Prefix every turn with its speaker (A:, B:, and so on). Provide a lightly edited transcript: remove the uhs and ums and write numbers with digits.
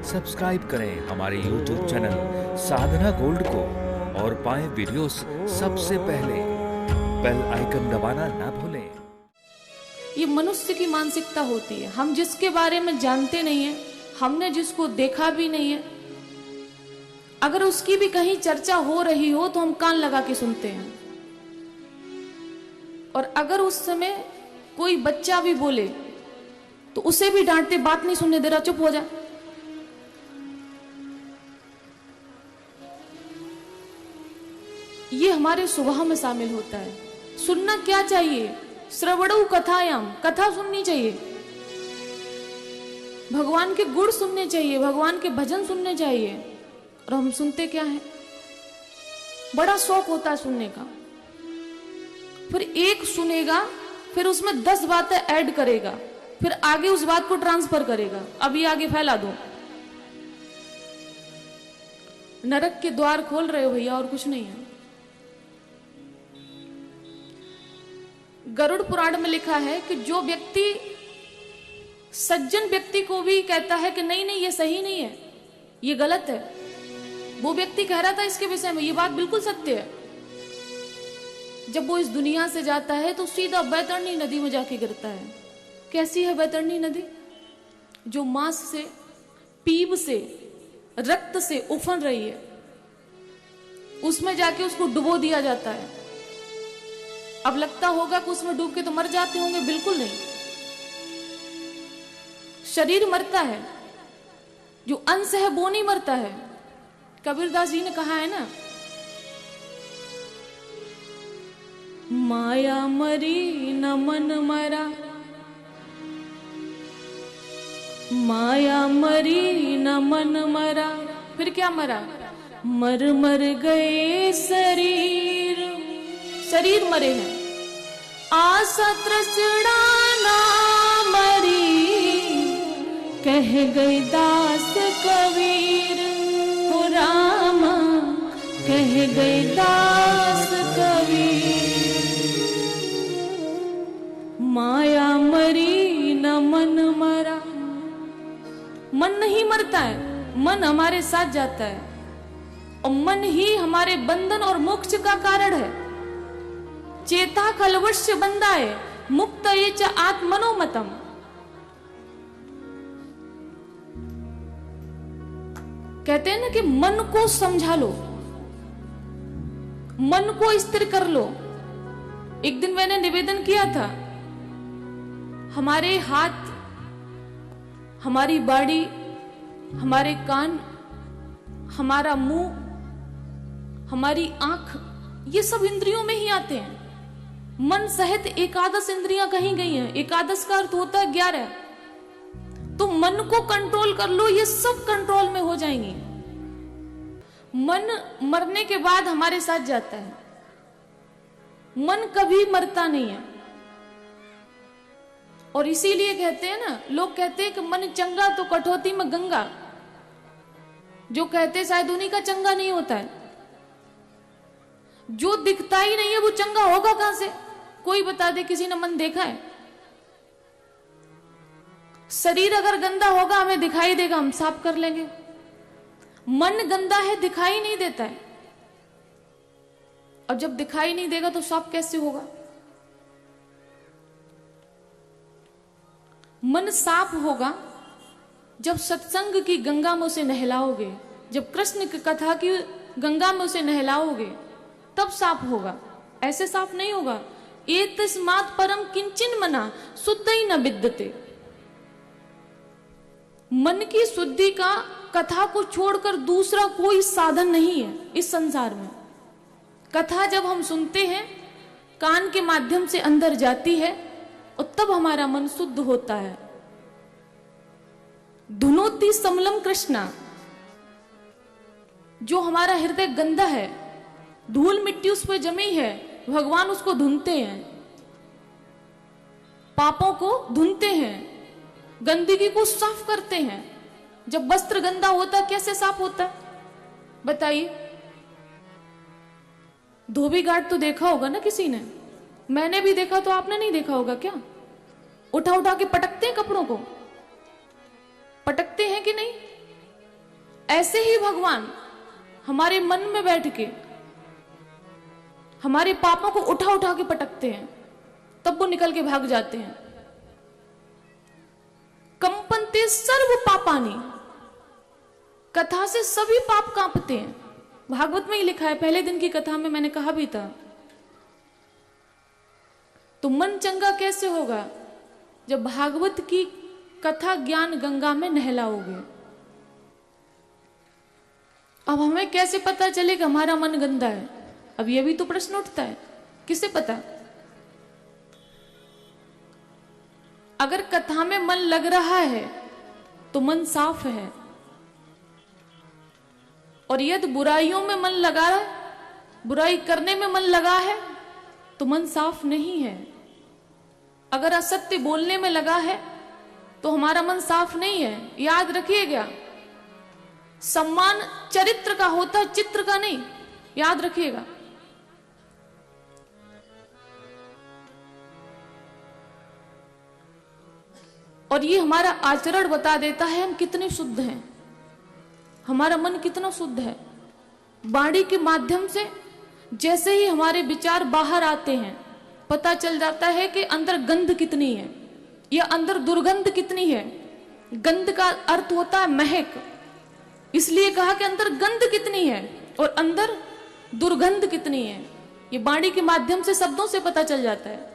A: Subscribe करें हमारे YouTube channel साधना gold को और पाएं वीडियोस सबसे पहले। बेल आइकन दबाना ना भूलें।
B: ये मनुष्य की मानसिकता होती है। हम जिसके बारे में जानते नहीं है, हमने जिसको देखा भी नहीं है, अगर उसकी भी कहीं चर्चा हो रही हो तो हम कान लगा के सुनते हैं। और अगर उस समय कोई बच्चा भी बोले तो उसे भी डांटते, बात नहीं सुनने दे रहा, चुप हो जा। ये हमारे स्वभाव में शामिल होता है। सुनना क्या चाहिए? श्रवणु कथायाम, कथा सुननी चाहिए, भगवान के गुण सुनने चाहिए, भगवान के भजन सुनने चाहिए। और हम सुनते क्या है? बड़ा शौक होता है सुनने का, फिर एक सुनेगा, फिर उसमें 10 बातें ऐड करेगा, फिर आगे उस बात को ट्रांसफर करेगा, अभी आगे फैला दो। नरक के द्वार खोल रहे हो भैया, और कुछ नहीं है। गरुड़ पुराण में लिखा है कि जो व्यक्ति सज्जन व्यक्ति को भी कहता है कि नहीं नहीं ये सही नहीं है, ये गलत है, वो व्यक्ति कह रहा था इसके विषय में, ये बात बिल्कुल सत्य है, जब वो इस दुनिया से जाता है तो सीधा बैतरणी नदी में जाके गिरता है। कैसी है बैतरणी नदी? जो मांस से, पीप से, रक्त से उफन रही है, उसमें जाके उसको डुबो दिया जाता है। अब लगता होगा कि उसमें डूब के तो मर जाते होंगे, बिल्कुल नहीं। शरीर मरता है, जो अंश है वो नहीं मरता है। कबीरदास जी ने कहा है ना, माया मरी न मन मरा, माया मरी न मन मरा, फिर क्या मरा? मर मर गए शरीर, शरीर मरे हैं। आशा तृष्णा ना मरी, कह गई दास कबीर, हो रामा कह गई दास कबीर। माया मरी न मन मरा, मन नहीं मरता है, मन हमारे साथ जाता है, और मन ही हमारे बंधन और मोक्ष का कारण है। चेता खलवश्य बंधाए, मुक्त ये च आत्मनोमतम। कहते हैं ना कि मन को समझा लो, मन को स्थिर कर लो। एक दिन मैंने निवेदन किया था, हमारे हाथ, हमारी बाड़ी, हमारे कान, हमारा मुंह, हमारी आंख, ये सब इंद्रियों में ही आते हैं। मन सहित एकादश इंद्रियां कहीं गई हैं। एकादश का अर्थ होता है 11। तो मन को कंट्रोल कर लो, ये सब कंट्रोल में हो जाएंगी। मन मरने के बाद हमारे साथ जाता है, मन कभी मरता नहीं है। और इसीलिए कहते हैं ना, लोग कहते हैं कि मन चंगा तो कठौती में गंगा। जो कहते शायद उन्हीं का चंगा नहीं होता है। जो दिखता ही नहीं है वो चंगा होगा कहां से? कोई बता दे, किसी ने मन देखा है? शरीर अगर गंदा होगा हमें दिखाई देगा, हम साफ कर लेंगे। मन गंदा है, दिखाई नहीं देता है, और जब दिखाई नहीं देगा तो साफ कैसे होगा? मन साफ होगा जब सत्संग की गंगा में उसे नहलाओगे, जब कृष्ण की कथा की गंगा में उसे नहलाओगे, तब साफ होगा। ऐसे साफ नहीं होगा। एतस्मात् परम किंचिन मना शुद्ध ही न विद्यते। मन की शुद्धि का कथा को छोड़कर दूसरा कोई साधन नहीं है इस संसार में। कथा जब हम सुनते हैं, कान के माध्यम से अंदर जाती है, और तब हमारा मन शुद्ध होता है। धुनोति समलम कृष्णा, जो हमारा हृदय गंदा है, धूल मिट्टी उस पर जमी है, भगवान उसको धुनते हैं, पापों को धुनते हैं, गंदगी को साफ करते हैं। जब वस्त्र गंदा होता कैसे साफ होता है बताइए? धोबी घाट तो देखा होगा ना किसी ने, मैंने भी देखा, तो आपने नहीं देखा होगा क्या? उठा उठा के पटकते हैं कपड़ों को, पटकते हैं कि नहीं? ऐसे ही भगवान हमारे मन में बैठ के हमारे पापों को उठा उठा के पटकते हैं, तब वो निकल के भाग जाते हैं। कंपनते सर्व पापानि, कथा से सभी पाप कांपते हैं। भागवत में ही लिखा है, पहले दिन की कथा में मैंने कहा भी था। तो मन चंगा कैसे होगा? जब भागवत की कथा ज्ञान गंगा में नहलाओगे। अब हमें कैसे पता चले कि हमारा मन गंदा है? अब यह भी तो प्रश्न उठता है, किसे पता? अगर कथा में मन लग रहा है तो मन साफ है, और यदि बुराइयों में मन लगा है, बुराई करने में मन लगा है, तो मन साफ नहीं है। अगर असत्य बोलने में लगा है तो हमारा मन साफ नहीं है। याद रखिएगा, सम्मान चरित्र का होता है, चित्र का नहीं। याद रखिएगा। और ये हमारा आचरण बता देता है हम कितने शुद्ध हैं, हमारा मन कितना शुद्ध है। वाणी के माध्यम से जैसे ही हमारे विचार बाहर आते हैं, पता चल जाता है कि अंदर गंध कितनी है या अंदर दुर्गंध कितनी है। गंध का अर्थ होता है महक, इसलिए कहा कि अंदर गंध कितनी है और अंदर दुर्गंध कितनी है। ये वाणी के माध्यम से, शब्दों से पता चल जाता है।